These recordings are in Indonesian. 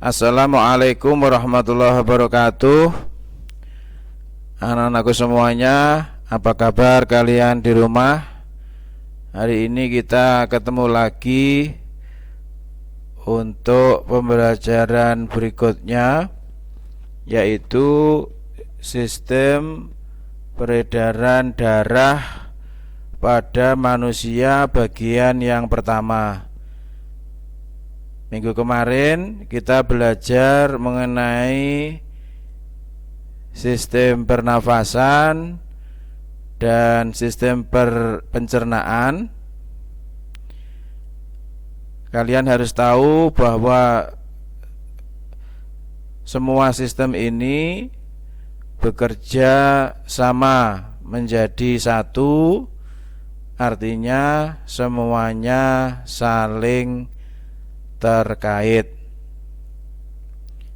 Assalamualaikum warahmatullahi wabarakatuh. Anak-anakku semuanya, apa kabar kalian di rumah? Hari ini kita ketemu lagi untuk pembelajaran berikutnya, yaitu sistem peredaran darah pada manusia bagian yang pertama. Minggu kemarin kita belajar mengenai sistem pernafasan dan sistem pencernaan. Kalian harus tahu bahwa semua sistem ini bekerja sama menjadi satu, artinya semuanya saling terkait.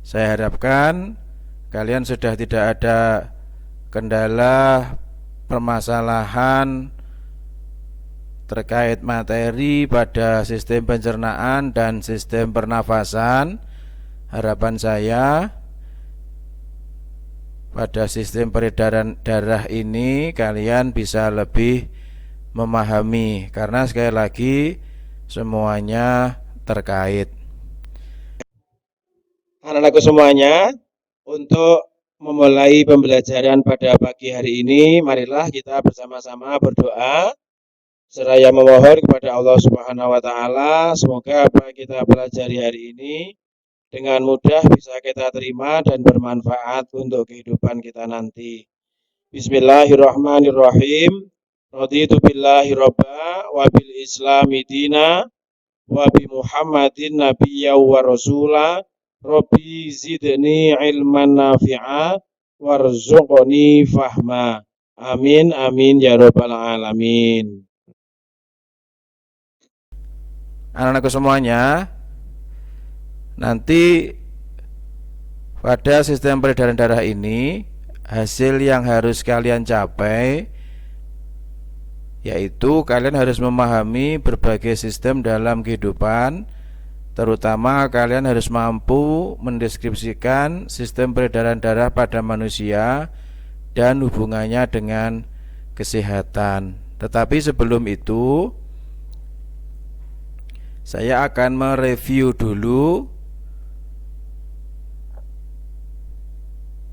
Saya harapkan kalian sudah tidak ada kendala permasalahan terkait materi pada sistem pencernaan dan sistem pernafasan. Harapan saya pada sistem peredaran darah ini kalian bisa lebih memahami, karena sekali lagi semuanya terkait. Anak-anakku semuanya, untuk memulai pembelajaran pada pagi hari ini, marilah kita bersama-sama berdoa seraya memohon kepada Allah Subhanahu wa taala semoga apa yang kita pelajari hari ini dengan mudah bisa kita terima dan bermanfaat untuk kehidupan kita nanti. Bismillahirrahmanirrahim. Raditu billahi robba wa bil islami dina wa bi Muhammadin nabiyya wa rasula Rabbi zidni ilman nafi'a warzuqni fahma. Amin amin ya rabbal alamin. Anak-anakku semuanya, nanti pada sistem peredaran darah ini hasil yang harus kalian capai yaitu kalian harus memahami berbagai sistem dalam kehidupan. Terutama kalian harus mampu mendeskripsikan sistem peredaran darah pada manusia dan hubungannya dengan kesehatan. Tetapi sebelum itu, saya akan mereview dulu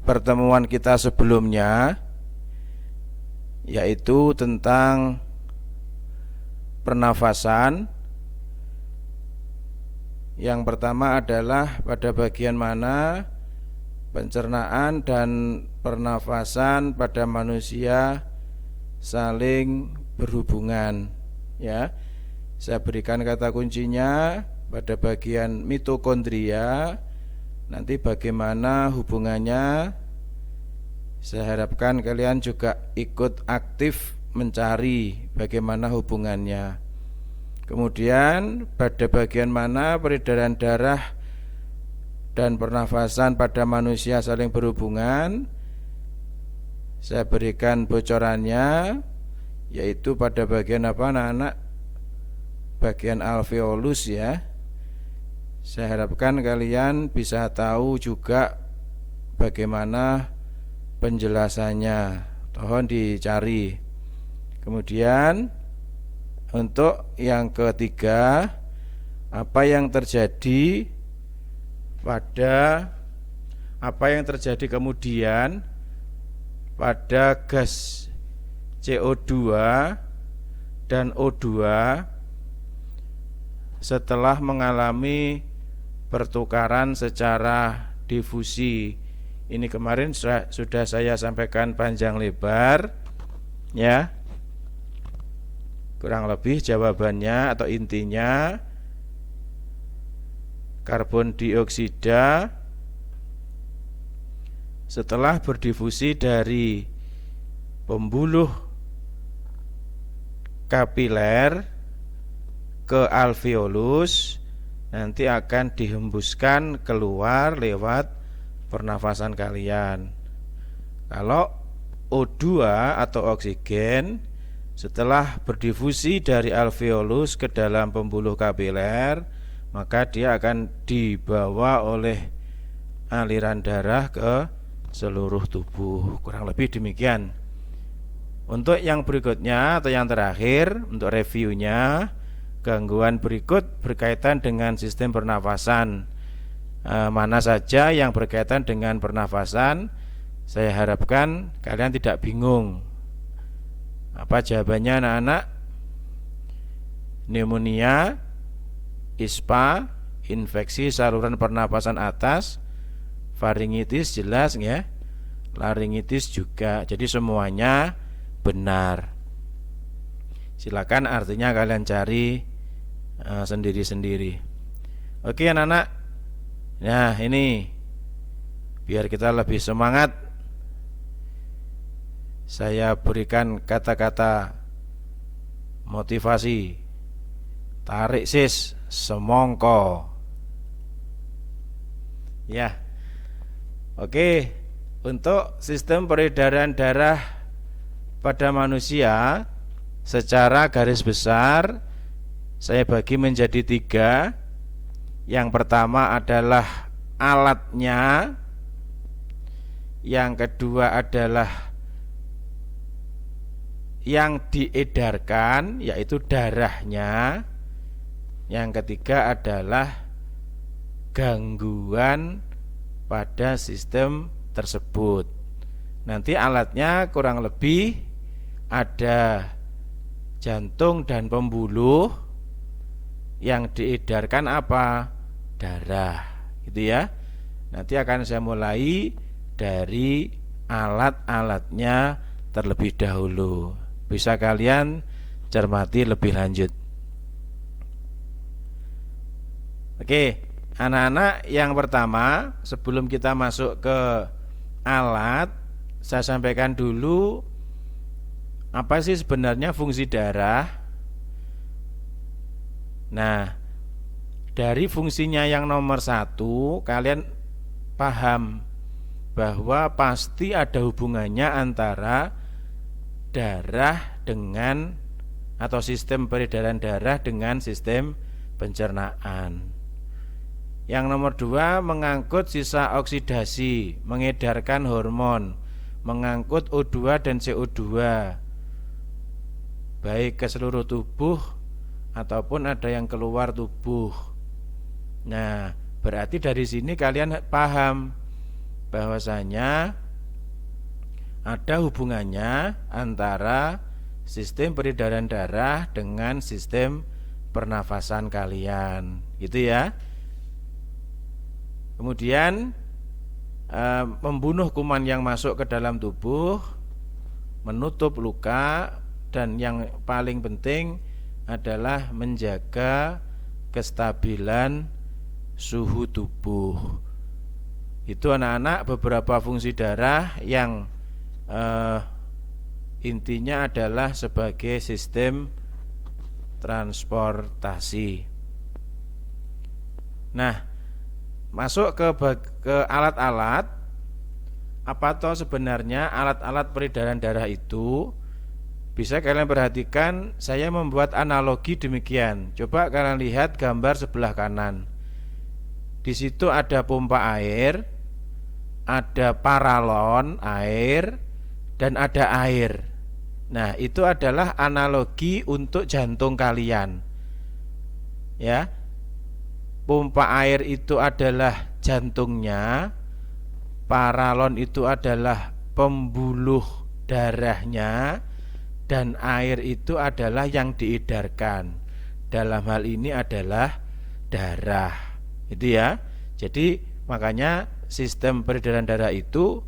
pertemuan kita sebelumnya, yaitu tentang pernafasan. Yang pertama adalah pada bagian mana pencernaan dan pernafasan pada manusia saling berhubungan, ya. Saya berikan kata kuncinya pada bagian mitokondria. Nanti bagaimana hubungannya, saya harapkan kalian juga ikut aktif mencari bagaimana hubungannya. Kemudian pada bagian mana peredaran darah dan pernafasan pada manusia saling berhubungan, saya berikan bocorannya, yaitu pada bagian apa anak-anak? Bagian alveolus, ya. Saya harapkan kalian bisa tahu juga bagaimana penjelasannya. Tolong dicari. Kemudian untuk yang ketiga, apa yang terjadi kemudian pada gas CO2 dan O2 setelah mengalami pertukaran secara difusi. Ini kemarin sudah saya sampaikan panjang lebar, ya. Kurang lebih jawabannya atau intinya, karbon dioksida setelah berdifusi dari pembuluh kapiler ke alveolus, nanti akan dihembuskan keluar lewat pernafasan kalian. Kalau O2 atau oksigen setelah berdifusi dari alveolus ke dalam pembuluh kapiler, maka dia akan dibawa oleh aliran darah ke seluruh tubuh. Kurang lebih demikian. Untuk yang berikutnya atau yang terakhir untuk reviewnya, gangguan berikut berkaitan dengan sistem pernafasan. Mana saja yang berkaitan dengan pernafasan, saya harapkan kalian tidak bingung. Apa jawabannya anak-anak? Pneumonia, ISPA, infeksi saluran pernapasan atas, faringitis jelas ya, laringitis juga. Jadi semuanya benar. Silakan artinya kalian cari sendiri-sendiri. Oke anak-anak. Nah ini biar kita lebih semangat, saya berikan kata-kata motivasi. Tarik sis, semongko. Ya. Oke, untuk sistem peredaran darah pada manusia secara garis besar saya bagi menjadi 3. Yang pertama adalah alatnya, yang kedua adalah yang diedarkan yaitu darahnya, yang ketiga adalah gangguan pada sistem tersebut. Nanti alatnya kurang lebih ada jantung dan pembuluh, yang diedarkan apa? Darah, gitu ya. Nanti akan saya mulai dari alat-alatnya terlebih dahulu. Bisa kalian cermati lebih lanjut. Oke, anak-anak, yang pertama sebelum kita masuk ke alat, saya sampaikan dulu apa sih sebenarnya fungsi darah. Nah, dari fungsinya yang nomor 1, kalian paham bahwa pasti ada hubungannya antara darah dengan atau sistem peredaran darah dengan sistem pencernaan. Yang nomor 2, mengangkut sisa oksidasi, mengedarkan hormon, mengangkut O2 dan CO2 baik ke seluruh tubuh ataupun ada yang keluar tubuh. Nah, berarti dari sini kalian paham bahwasanya ada hubungannya antara sistem peredaran darah dengan sistem pernafasan kalian, gitu ya. Kemudian membunuh kuman yang masuk ke dalam tubuh, menutup luka, dan yang paling penting adalah menjaga kestabilan suhu tubuh. Itu anak-anak beberapa fungsi darah yang intinya adalah sebagai sistem transportasi. Nah, masuk ke alat-alat. Apa toh sebenarnya alat-alat peredaran darah itu? Bisa kalian perhatikan, saya membuat analogi demikian. Coba kalian lihat gambar sebelah kanan. Di situ ada pompa air, ada paralon air, dan ada air. Nah, itu adalah analogi untuk jantung kalian. Ya. Pompa air itu adalah jantungnya, paralon itu adalah pembuluh darahnya, dan air itu adalah yang diedarkan. Dalam hal ini adalah darah. Itu ya. Jadi makanya sistem peredaran darah itu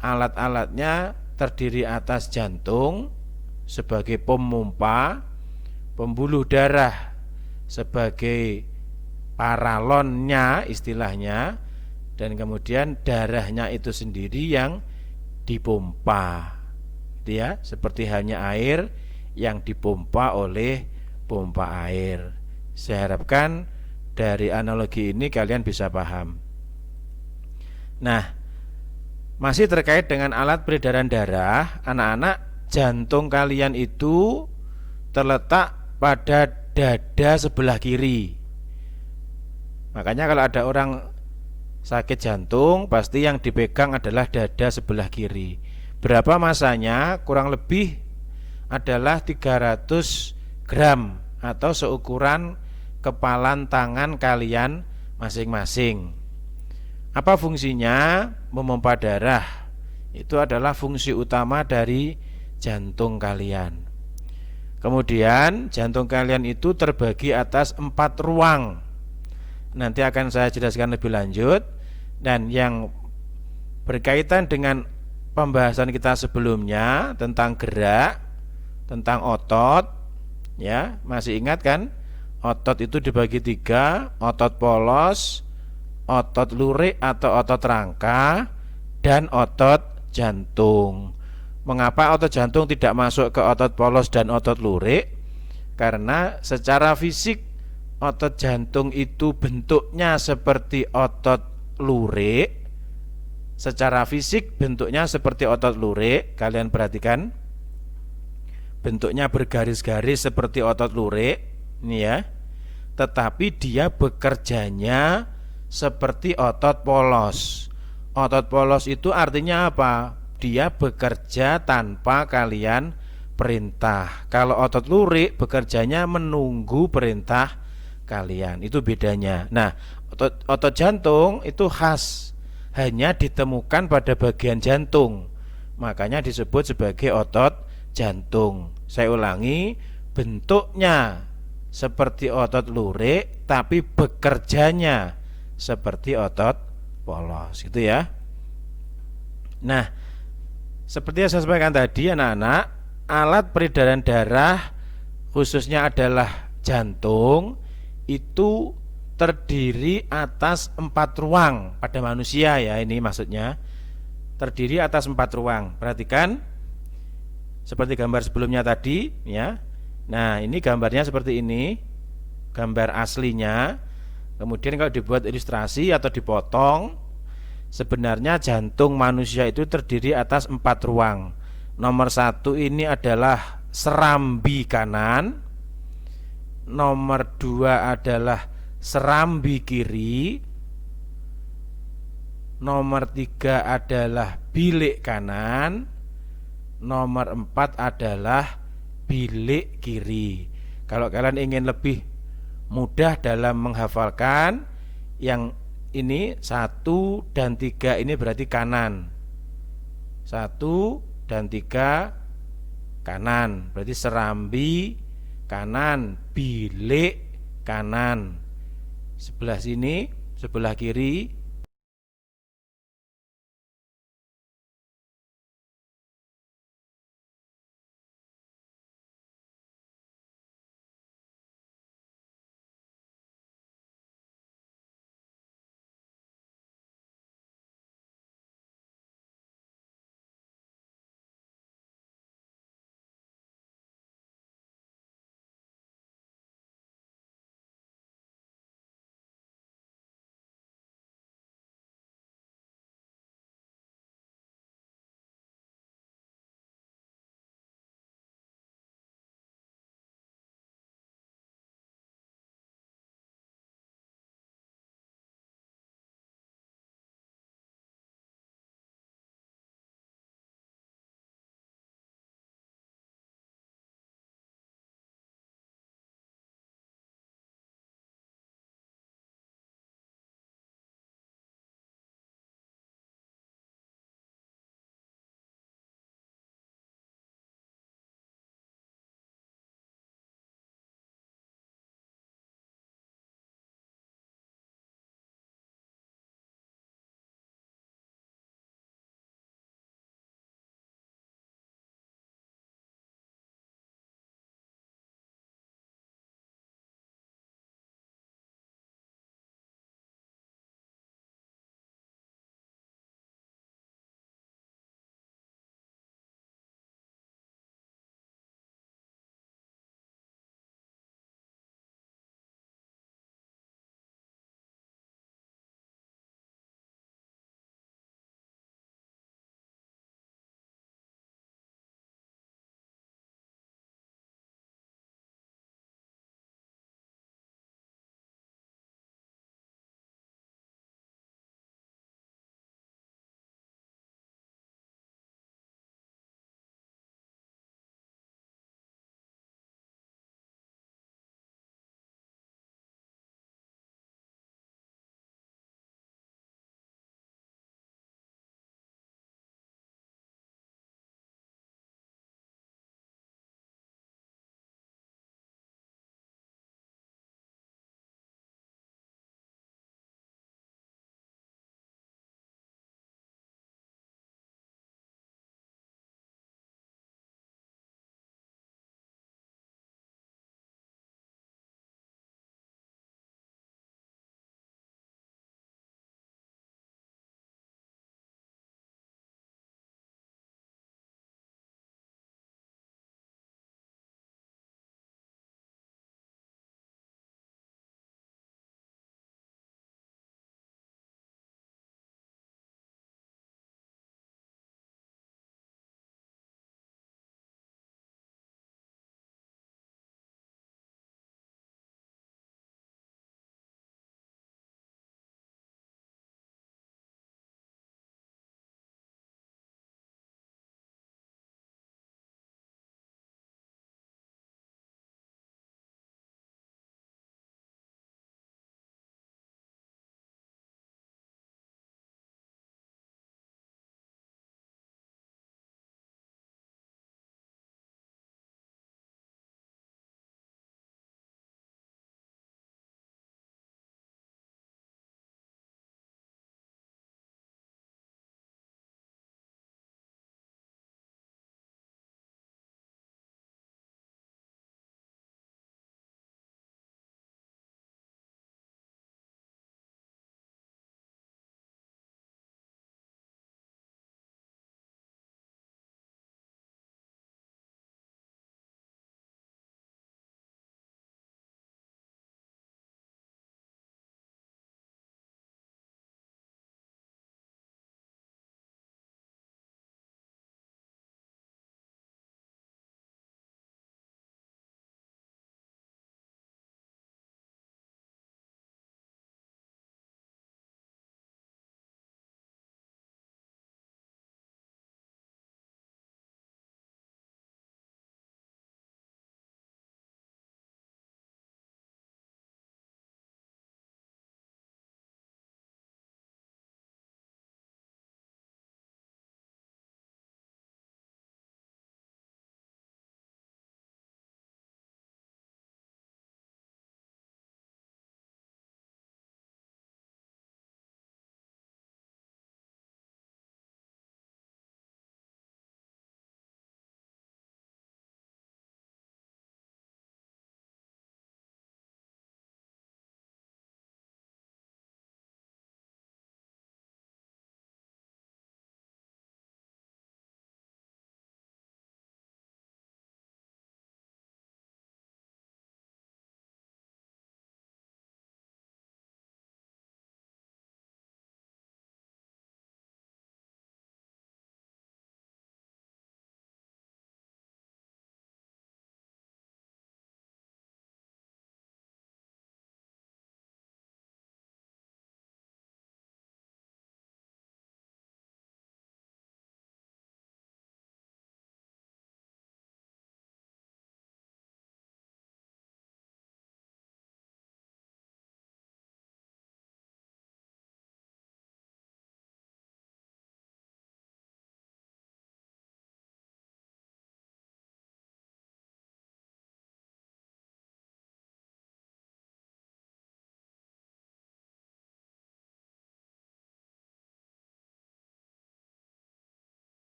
alat-alatnya terdiri atas jantung sebagai pemompa, pembuluh darah sebagai paralonnya istilahnya, dan kemudian darahnya itu sendiri yang dipompa, gitu ya, seperti halnya air yang dipompa oleh pompa air. Saya harapkan dari analogi ini kalian bisa paham. Nah, masih terkait dengan alat peredaran darah, anak-anak, jantung kalian itu terletak pada dada sebelah kiri. Makanya kalau ada orang sakit jantung, pasti yang dipegang adalah dada sebelah kiri. Berapa masanya? Kurang lebih adalah 300 gram atau seukuran kepalan tangan kalian masing-masing. Apa fungsinya? Memompa darah. Itu adalah fungsi utama dari jantung kalian. Kemudian jantung kalian itu terbagi atas 4 ruang. Nanti akan saya jelaskan lebih lanjut. Dan yang berkaitan dengan pembahasan kita sebelumnya tentang gerak, tentang otot, ya masih ingat kan? Otot itu dibagi 3, otot polos, otot lurik atau otot rangka, dan otot jantung. Mengapa otot jantung tidak masuk ke otot polos dan otot lurik? Karena secara fisik otot jantung itu bentuknya seperti otot lurik. Secara fisik bentuknya seperti otot lurik. Kalian perhatikan, bentuknya bergaris-garis seperti otot lurik, ini ya. Tetapi dia bekerjanya seperti otot polos. Otot polos itu artinya apa? Dia bekerja tanpa kalian perintah. Kalau otot lurik bekerjanya menunggu perintah kalian. Itu bedanya. Nah, otot jantung itu khas, hanya ditemukan pada bagian jantung. Makanya disebut sebagai otot jantung. Saya ulangi, bentuknya seperti otot lurik tapi bekerjanya seperti otot polos, gitu ya. Nah, seperti yang saya sampaikan tadi anak-anak, alat peredaran darah khususnya adalah jantung itu terdiri atas 4 ruang pada manusia ya, ini maksudnya terdiri atas 4 ruang. Perhatikan seperti gambar sebelumnya tadi ya. Nah, ini gambarnya seperti ini, gambar aslinya. Kemudian kalau dibuat ilustrasi atau dipotong, sebenarnya jantung manusia itu terdiri atas 4 ruang. Nomor 1 ini adalah serambi kanan. Nomor 2 adalah serambi kiri. Nomor 3 adalah bilik kanan. Nomor 4 adalah bilik kiri. Kalau kalian ingin lebih mudah dalam menghafalkan, yang ini 1 dan 3 ini berarti kanan. 1 dan 3 kanan, berarti serambi kanan, bilik kanan. Sebelah sini, sebelah kiri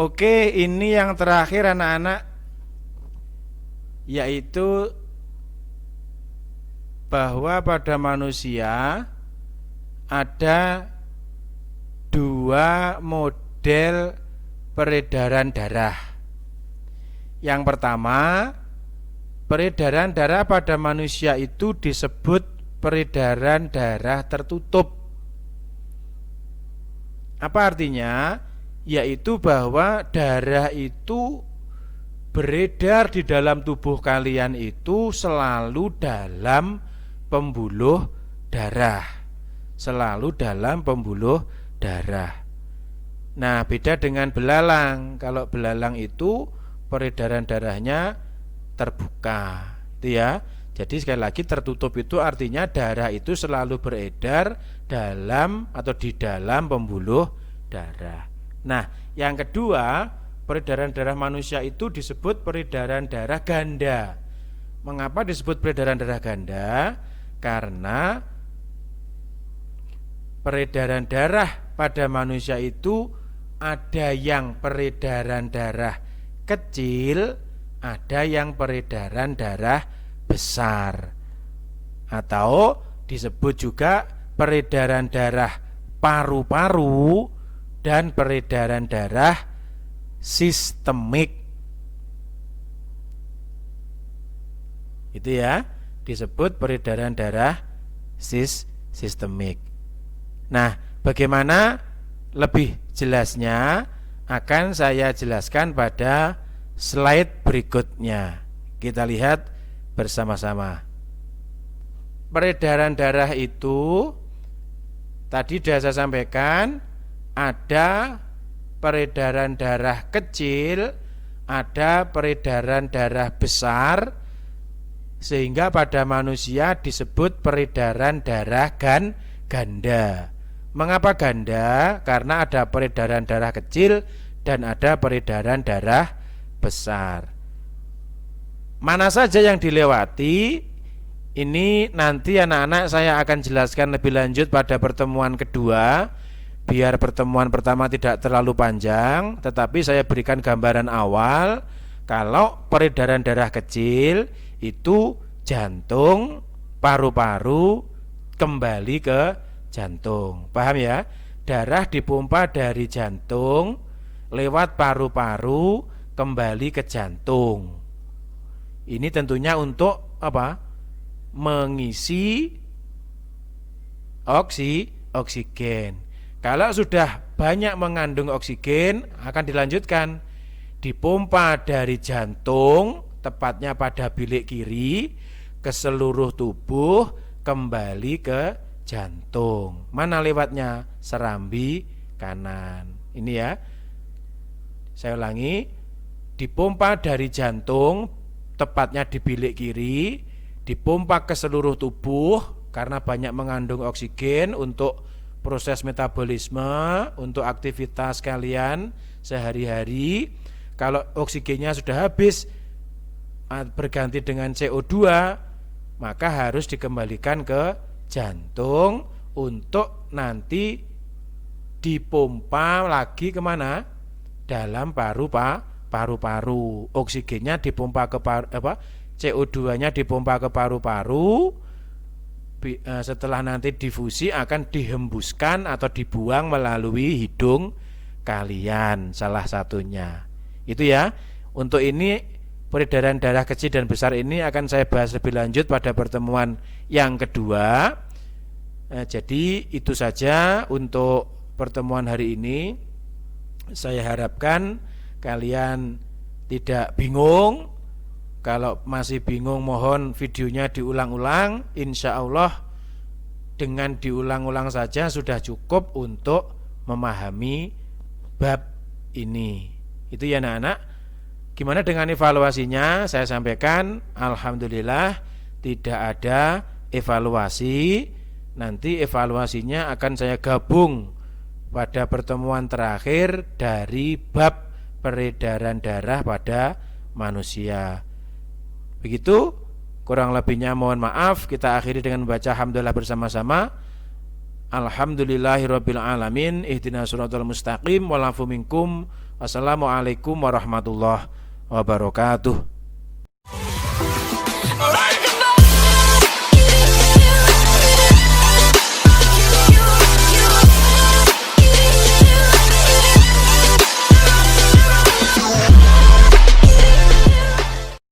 Oke, ini yang terakhir anak-anak, yaitu bahwa pada manusia ada dua model peredaran darah. Yang pertama, peredaran darah pada manusia itu disebut peredaran darah tertutup. Apa artinya? Yaitu bahwa darah itu beredar di dalam tubuh kalian itu selalu dalam pembuluh darah. Selalu dalam pembuluh darah. Nah, beda dengan belalang. Kalau belalang itu peredaran darahnya terbuka, itu ya. Jadi sekali lagi, tertutup itu artinya darah itu selalu beredar dalam atau di dalam pembuluh darah. Nah, yang kedua, peredaran darah manusia itu disebut peredaran darah ganda. Mengapa disebut peredaran darah ganda? Karena peredaran darah pada manusia itu ada yang peredaran darah kecil, ada yang peredaran darah besar, atau disebut juga peredaran darah paru-paru dan peredaran darah sistemik. Itu ya, disebut peredaran darah sistemik. Nah, bagaimana lebih jelasnya akan saya jelaskan pada slide berikutnya. Kita lihat bersama-sama. Peredaran darah itu tadi sudah saya sampaikan, ada peredaran darah kecil, ada peredaran darah besar, sehingga pada manusia disebut peredaran darah ganda. Mengapa ganda? Karena ada peredaran darah kecil dan ada peredaran darah besar. Mana saja yang dilewati, ini nanti anak-anak saya akan jelaskan lebih lanjut pada pertemuan kedua, biar pertemuan pertama tidak terlalu panjang, tetapi saya berikan gambaran awal. Kalau peredaran darah kecil itu jantung, paru-paru, kembali ke jantung. Paham ya? Darah dipompa dari jantung lewat paru-paru kembali ke jantung. Ini tentunya untuk apa? Mengisi oksigen. Kalau sudah banyak mengandung oksigen, akan dilanjutkan dipompa dari jantung, tepatnya pada bilik kiri, ke seluruh tubuh kembali ke jantung. Mana lewatnya? Serambi kanan. Ini ya, saya ulangi, dipompa dari jantung, tepatnya di bilik kiri, dipompa ke seluruh tubuh karena banyak mengandung oksigen untuk proses metabolisme, untuk aktivitas kalian sehari-hari. Kalau oksigennya sudah habis, berganti dengan CO2, maka harus dikembalikan ke jantung untuk nanti dipompa lagi kemana? Dalam paru-paru. Oksigennya dipompa ke CO2-nya dipompa ke paru-paru. Setelah nanti difusi akan dihembuskan atau dibuang melalui hidung kalian, salah satunya. Itu ya. Untuk ini peredaran darah kecil dan besar ini akan saya bahas lebih lanjut pada pertemuan yang kedua. Jadi itu saja untuk pertemuan hari ini. Saya harapkan kalian tidak bingung. Kalau masih bingung, mohon videonya diulang-ulang. Insya Allah dengan diulang-ulang saja sudah cukup untuk memahami bab ini. Itu ya anak-anak. Gimana dengan evaluasinya? Saya sampaikan, alhamdulillah tidak ada evaluasi. Nanti evaluasinya akan saya gabung pada pertemuan terakhir dari bab peredaran darah pada manusia. Begitu, kurang lebihnya mohon maaf. Kita akhiri dengan membaca hamdalah bersama-sama. Alhamdulillahirabbil alamin, ihdinas siratal mustaqim, wal afu minkum Assalamualaikum warahmatullahi wabarakatuh.